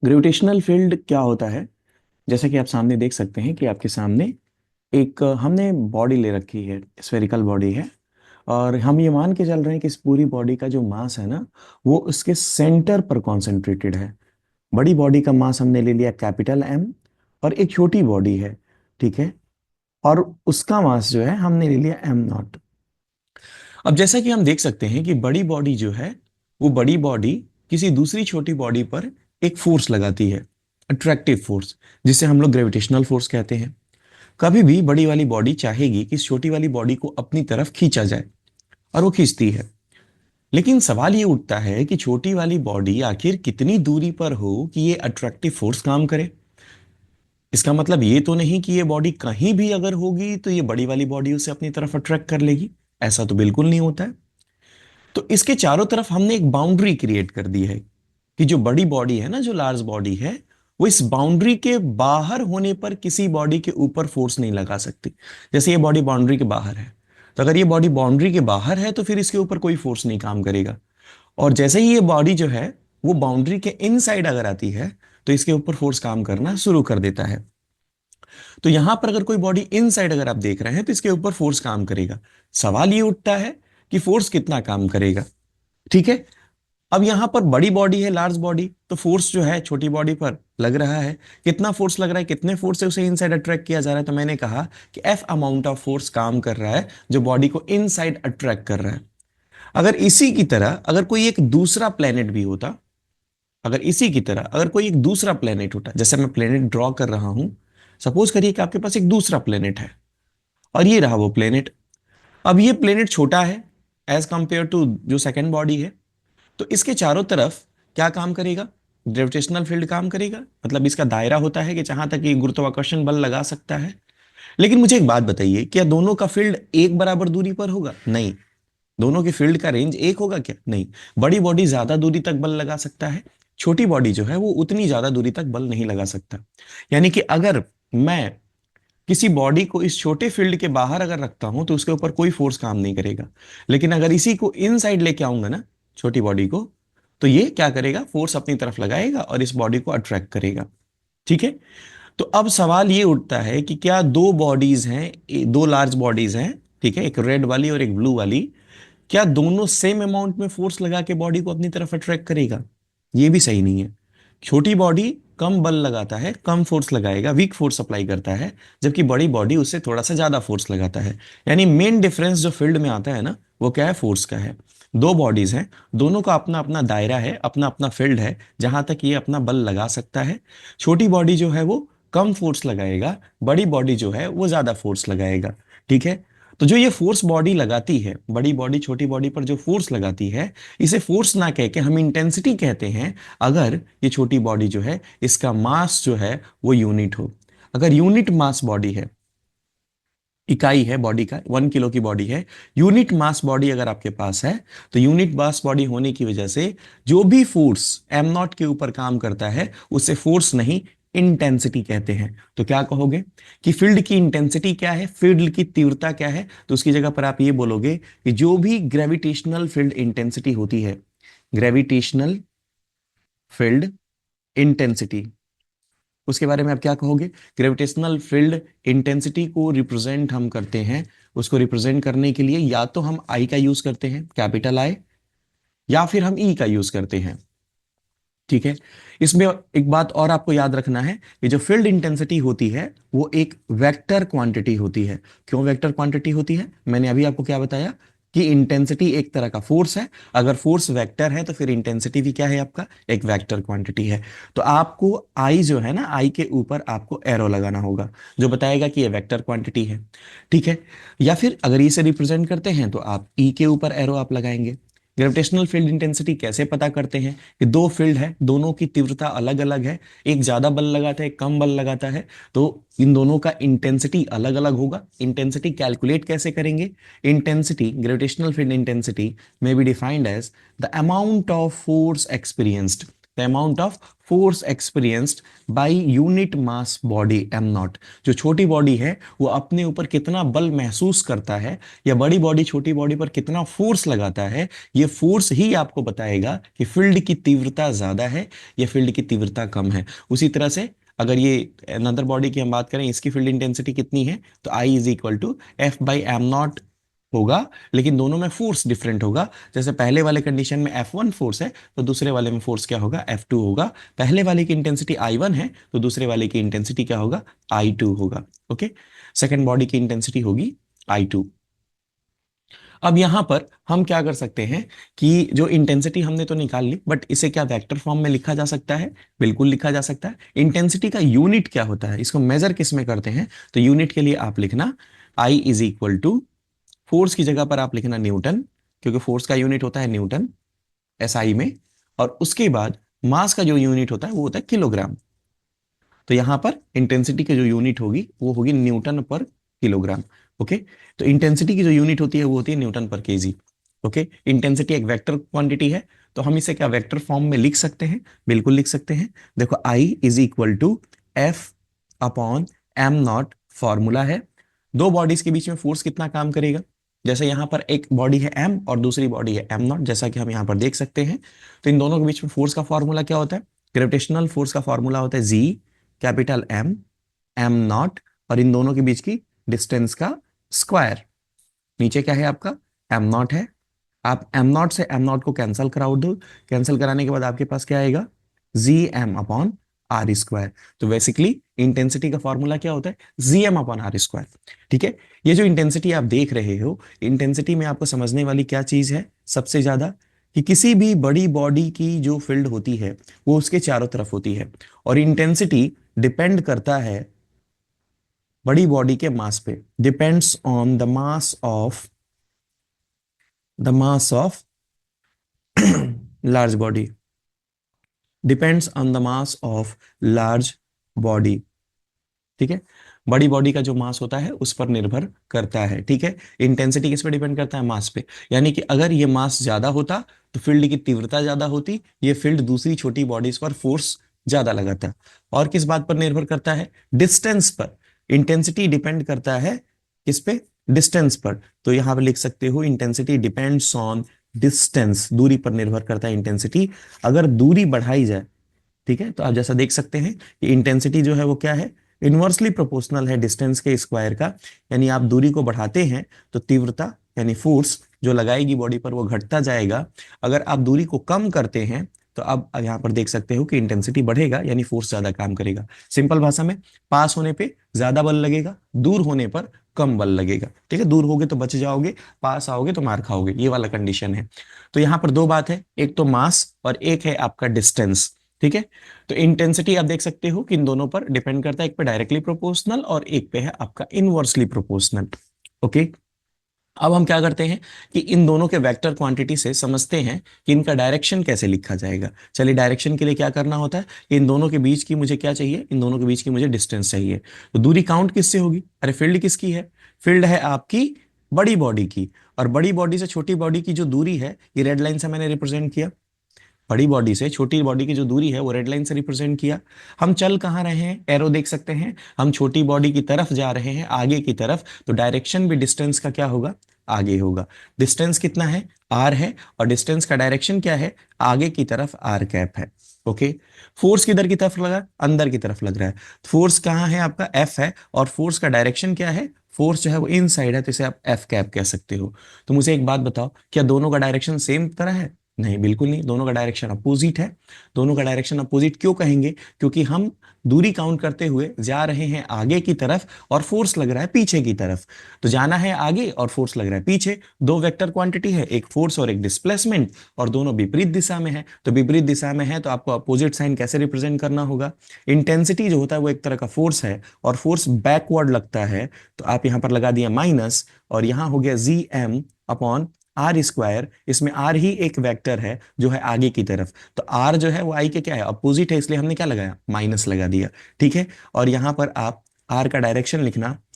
Gravitational field क्या होता है? जैसा कि आप सामने देख सकते हैं कि आपके सामने एक हमने बॉडी ले रखी है, स्फेरिकल बॉडी है। और हम ये मान के चल रहे हैं कि इस पूरी बॉडी का जो मास है ना, वो उसके सेंटर पर कॉन्सेंट्रेटेड है। बड़ी बॉडी का मास हमने ले लिया कैपिटल एम, और एक छोटी बॉडी है, ठीक है, और उसका मास जो है हमने ले लिया एम नॉट। अब जैसा कि हम देख सकते हैं कि बड़ी बॉडी जो है, वो बड़ी बॉडी किसी दूसरी छोटी बॉडी पर एक फोर्स लगाती है, अट्रैक्टिव फोर्स, जिसे हम लोग ग्रेविटेशनल फोर्स कहते हैं। कभी भी बड़ी वाली बॉडी चाहेगी कि इस छोटी वाली बॉडी को अपनी तरफ खींचा जाए, और वो खींचती है। लेकिन सवाल ये उठता है कि छोटी वाली बॉडी आखिर कितनी दूरी पर हो कि ये अट्रैक्टिव फोर्स काम करे। इसका मतलब ये तो नहीं कि ये बॉडी कहीं भी अगर होगी तो ये बड़ी वाली बॉडी उसे अपनी तरफ अट्रैक्ट कर लेगी। ऐसा तो बिल्कुल नहीं होता है। तो इसके चारों तरफ हमने एक बाउंड्री क्रिएट कर दी है कि जो बड़ी बॉडी है ना, जो लार्ज बॉडी है, वो इस बाउंड्री के बाहर होने पर किसी बॉडी के ऊपर फोर्स नहीं लगा सकती। जैसे ये बॉडी बाउंड्री के बाहर है, तो अगर ये बॉडी बाउंड्री के बाहर है तो फिर इसके ऊपर कोई फोर्स नहीं काम करेगा। और जैसे ही ये बॉडी जो है वो बाउंड्री के इनसाइड अगर आती है, तो इसके ऊपर फोर्स काम करना शुरू कर देता है। तो यहां पर अगर कोई बॉडी इनसाइड अगर आप देख रहे हैं तो इसके ऊपर फोर्स काम करेगा। सवाल ये उठता है कि फोर्स कितना काम करेगा। ठीक है, अब यहां पर बड़ी बॉडी है, लार्ज बॉडी, तो फोर्स जो है छोटी बॉडी पर लग रहा है। कितना फोर्स लग रहा है, कितने फोर्स से उसे इनसाइड अट्रैक्ट किया जा रहा है? तो मैंने कहा कि एफ अमाउंट ऑफ फोर्स काम कर रहा है जो बॉडी को इनसाइड अट्रैक्ट कर रहा है। अगर इसी की तरह अगर कोई एक दूसरा प्लेनेट भी होता, अगर इसी की तरह अगर कोई एक दूसरा प्लेनेट होता, जैसे मैं प्लेनेट ड्रॉ कर रहा हूं, सपोज करिए कि आपके पास एक दूसरा प्लेनेट है, और ये रहा वो प्लेनेट। अब ये प्लेनेट छोटा है एज कंपेयर टू जो सेकेंड बॉडी है, तो इसके चारों तरफ क्या काम करेगा? ग्रेविटेशनल फील्ड काम करेगा। मतलब इसका दायरा होता है कि जहां तक ये गुरुत्वाकर्षण बल लगा सकता है। लेकिन मुझे एक बात बताइए, क्या दोनों का फील्ड एक बराबर दूरी पर होगा? नहीं। दोनों के फील्ड का रेंज एक होगा क्या? नहीं। बड़ी बॉडी ज्यादा दूरी तक बल लगा सकता है, छोटी बॉडी जो है वो उतनी ज्यादा दूरी तक बल नहीं लगा सकता। यानी कि अगर मैं किसी बॉडी को इस छोटे फील्ड के बाहर अगर रखता हूं तो उसके ऊपर कोई फोर्स काम नहीं करेगा। लेकिन अगर इसी को इनसाइड लेके आऊंगा ना, छोटी बॉडी को, तो ये क्या करेगा? फोर्स अपनी तरफ लगाएगा और इस बॉडी को अट्रैक्ट करेगा। ठीक है। तो अब सवाल ये उठता है कि क्या दो बॉडीज हैं, दो लार्ज बॉडीज हैं, ठीक है, एक रेड वाली और एक ब्लू वाली, क्या दोनों सेम अमाउंट में फोर्स लगा के बॉडी को अपनी तरफ अट्रैक्ट करेगा? ये भी सही नहीं है। छोटी बॉडी कम बल लगाता है, कम फोर्स लगाएगा, वीक फोर्स अप्लाई करता है, जबकि बड़ी बॉडी उससे थोड़ा सा ज्यादा फोर्स लगाता है। यानी मेन डिफरेंस जो फील्ड में आता है ना, वो क्या है? फोर्स का है। दो बॉडीज हैं, दोनों का अपना अपना दायरा है, अपना अपना फील्ड है जहां तक ये अपना बल लगा सकता है। छोटी बॉडी जो है वो कम फोर्स लगाएगा, बड़ी बॉडी जो है वो ज्यादा फोर्स लगाएगा। ठीक है। तो जो ये फोर्स बॉडी लगाती है, बड़ी बॉडी छोटी बॉडी पर जो फोर्स लगाती है, इसे फोर्स ना कह के हम इंटेंसिटी कहते हैं। अगर ये छोटी बॉडी जो है, इसका मास जो है वो यूनिट हो। अगर यूनिट मास बॉडी है, इकाई है बॉडी का, 1 किलो की बॉडी है, यूनिट मास बॉडी अगर आपके पास है, तो यूनिट मास बॉडी होने की वजह से जो भी फोर्स एम नॉट के ऊपर काम करता है उसे फोर्स नहीं, इंटेंसिटी कहते हैं। तो क्या कहोगे कि फील्ड की इंटेंसिटी क्या है, फील्ड की तीव्रता क्या है? तो उसकी जगह पर आप ये बोलोगे कि जो भी ग्रेविटेशनल फील्ड इंटेंसिटी होती है, ग्रेविटेशनल फील्ड इंटेंसिटी, उसके बारे में आप क्या कहोगे? ग्रेविटेशनल फील्ड इंटेंसिटी को रिप्रेजेंट हम करते हैं, उसको रिप्रेजेंट करने के लिए या तो हम आई का यूज करते हैं, कैपिटल आई, या फिर हम ई का यूज करते हैं। ठीक है। इसमें एक बात और आपको याद रखना है कि जो फील्ड इंटेंसिटी होती है वो एक वेक्टर क्वांटिटी होती है। क्यों वेक्टर क्वांटिटी होती है? मैंने अभी आपको क्या बताया कि इंटेंसिटी एक तरह का फोर्स है। अगर फोर्स वेक्टर है तो फिर इंटेंसिटी भी क्या है? आपका एक वेक्टर क्वांटिटी है। तो आपको आई जो है ना, आई के ऊपर आपको एरो लगाना होगा जो बताएगा कि ये वेक्टर क्वांटिटी है। ठीक है। या फिर अगर इसे रिप्रेजेंट करते हैं तो आप ई के ऊपर एरो आप लगाएंगे। ग्रेविटेशनल फील्ड इंटेंसिटी कैसे पता करते हैं? कि दो फील्ड है, दोनों की तीव्रता अलग अलग है, एक ज्यादा बल लगाता है, एक कम बल लगाता है, तो इन दोनों का इंटेंसिटी अलग अलग होगा। इंटेंसिटी कैलकुलेट कैसे करेंगे? इंटेंसिटी, ग्रेविटेशनल फील्ड इंटेंसिटी में be defined as the amount of force experienced, the amount of force experienced by unit mass body m not. जो छोटी बॉडी है वो अपने ऊपर कितना बल महसूस करता है, या बड़ी बॉडी छोटी बॉडी पर कितना फोर्स लगाता है, ये फोर्स ही आपको बताएगा कि फील्ड की तीव्रता ज्यादा है या फील्ड की तीव्रता कम है। उसी तरह से अगर ये अनदर बॉडी की हम बात करें, इसकी फील्ड इंटेंसिटी कितनी है, तो I is equal to F by M naught होगा, लेकिन दोनों में फोर्स डिफरेंट होगा। जैसे पहले वाले कंडीशन में F1 फोर्स है, तो दूसरे वाले में फोर्स क्या होगा, F2 होगा। पहले वाले की इंटेंसिटी I1 है, तो दूसरे वाले की इंटेंसिटी क्या होगा, I2 होगा। ओके, सेकेंड बॉडी की इंटेंसिटी होगी I2। अब यहां पर हम क्या कर सकते हैं कि जो इंटेंसिटी हमने तो निकाल ली, बट इसे क्या वेक्टर फॉर्म में लिखा जा सकता है, बिल्कुल लिखा जा सकता है। इंटेंसिटी का यूनिट क्या होता है, इसको मेजर किस में करते हैं, तो यूनिट के लिए आप लिखना I is equal to, force की जगह पर आप लिखना न्यूटन, क्योंकि फोर्स का यूनिट होता है न्यूटन एसआई में, और उसके बाद मास का जो यूनिट होता है वो होता है किलोग्राम। तो यहां पर इंटेंसिटी की जो यूनिट होगी वो होगी न्यूटन पर किलोग्राम। ओके, तो इंटेंसिटी की जो यूनिट होती है वो होती है न्यूटन पर केजी। ओके, इंटेंसिटी एक वेक्टर क्वांटिटी है, तो हम इसे क्या वेक्टर फॉर्म में लिख सकते हैं, बिल्कुल लिख सकते हैं। देखो I is equal to F upon M naught, formula है। दो बॉडीज के बीच में फोर्स कितना काम करेगा, जैसे यहां पर एक बॉडी है एम और दूसरी बॉडी है एम नॉट, जैसा कि हम यहां पर देख सकते हैं। तो इन दोनों के बीच में फोर्स का फॉर्मूला क्या होता है, ग्रेविटेशनल फोर्स का फॉर्मूला होता है G capital M am not, और इन दोनों के बीच की डिस्टेंस का स्क्वायर। नीचे क्या है आपका, एम नॉट है। आप एम नॉट से एम नॉट को कैंसिल कराओ दो, कैंसिल कराने के बाद आपके पास क्या आएगा, G M upon R square. तो बेसिकली इंटेंसिटी का फॉर्मूला क्या होता है, G M upon R square. ठीक है, ये जो इंटेंसिटी आप देख रहे हो, इंटेंसिटी में आपको समझने वाली क्या चीज है सबसे ज्यादा, कि किसी भी बड़ी बॉडी की जो फील्ड होती है वो उसके चारों तरफ होती है, और इंटेंसिटी डिपेंड करता है बड़ी बॉडी के मास पे, depends on the mass of large body, depends on the mass of large body. ठीक है, बड़ी बॉडी का जो मास होता है उस पर निर्भर करता है। ठीक है, इंटेंसिटी किस पे डिपेंड करता है, मास पे। यानी कि अगर ये मास ज्यादा होता तो फील्ड की तीव्रता ज्यादा होती, ये फील्ड दूसरी छोटी बॉडीज पर फोर्स ज्यादा लगाता। और किस बात पर निर्भर करता है, डिस्टेंस पर। इंटेंसिटी डिपेंड करता है किस पे, डिस्टेंस पर। तो यहां पर लिख सकते हो इंटेंसिटी डिपेंड्स ऑन डिस्टेंस, दूरी पर निर्भर करता है इंटेंसिटी। अगर दूरी बढ़ाई जाए, ठीक है, तो आप जैसा देख सकते हैं कि इंटेंसिटी जो है वो क्या है, इनवर्सली प्रोपोर्शनल है डिस्टेंस के स्क्वायर का। यानी आप दूरी को बढ़ाते हैं तो तीव्रता यानी फोर्स जो लगाएगी बॉडी पर वो घटता जाएगा। अगर आप दूरी को कम करते हैं तो अब यहां पर देख सकते हो कि इंटेंसिटी बढ़ेगा, यानी फोर्स ज्यादा काम करेगा। सिंपल भाषा में, पास होने पे ज्यादा बल लगेगा, दूर होने पर कम बल लगेगा। ठीक है, दूर होगे तो बच जाओगे, पास आओगे तो मार खाओगे, ये वाला कंडीशन है। तो यहां पर दो बात है, एक तो मास और एक है आपका डिस्टेंस। ठीक है, तो इंटेंसिटी आप देख सकते हो कि इन दोनों पर डिपेंड करता है, एक पे डायरेक्टली प्रोपोर्शनल और एक पे है आपका इनवर्सली प्रोपोर्शनल। ओके, अब हम क्या करते हैं कि इन दोनों के वेक्टर क्वांटिटी से समझते हैं कि इनका डायरेक्शन कैसे लिखा जाएगा। चलिए, डायरेक्शन के लिए क्या करना होता है कि इन दोनों के बीच की मुझे क्या चाहिए, इन दोनों के बीच की मुझे डिस्टेंस चाहिए। तो दूरी काउंट किससे होगी, अरे फील्ड किसकी है, फील्ड है आपकी बड़ी बॉडी की। और बड़ी बॉडी से छोटी बॉडी की जो दूरी है, ये रेड लाइन से मैंने रिप्रेजेंट किया। बड़ी बॉडी से छोटी बॉडी की जो दूरी है वो रेड लाइन से रिप्रेजेंट किया। हम चल कहाँ रहे हैं, एरो देख सकते हैं, हम छोटी बॉडी की तरफ जा रहे हैं, आगे की तरफ। तो डायरेक्शन भी डिस्टेंस का क्या होगा, आगे होगा। डिस्टेंस कितना है, आर है, और डिस्टेंस का डायरेक्शन क्या है, आगे की तरफ आर कैप है। ओके, फोर्स किधर की तरफ लगा, अंदर की तरफ लग रहा है। फोर्स कहाँ है आपका, एफ है, और फोर्स का डायरेक्शन क्या है, फोर्स जो है वो इन साइड है, तो इसे आप एफ कैप कह सकते हो। तो मुझे एक बात बताओ, क्या दोनों का डायरेक्शन सेम तरह है, नहीं बिल्कुल नहीं, दोनों का डायरेक्शन अपोजिट है। दोनों का डायरेक्शन अपोजिट क्यों कहेंगे, क्योंकि हम दूरी काउंट करते हुए जा रहे हैं आगे की तरफ और फोर्स लग रहा है पीछे की तरफ। तो जाना है आगे और फोर्स लग रहा है पीछे। दो वेक्टर क्वांटिटी है, एक फोर्स और एक डिस्प्लेसमेंट, और दोनों विपरीत दिशा में है। तो विपरीत दिशा में है तो आपको अपोजिट साइन कैसे रिप्रेजेंट करना होगा। इंटेंसिटी जो होता है वो एक तरह का फोर्स है, और फोर्स बैकवर्ड लगता है, तो आप यहां पर लगा दिया माइनस, और यहां हो गया G M upon R square. इसमें आर ही एक वेक्टर है जो है आगे की तरफ, तो आर जो है वो आई के क्या है, अपोजिट है, इसलिए हमने क्या लगाया, माइनस लगा दिया। ठीक है, और यहां पर आप आर का डायरेक्शन लिखना,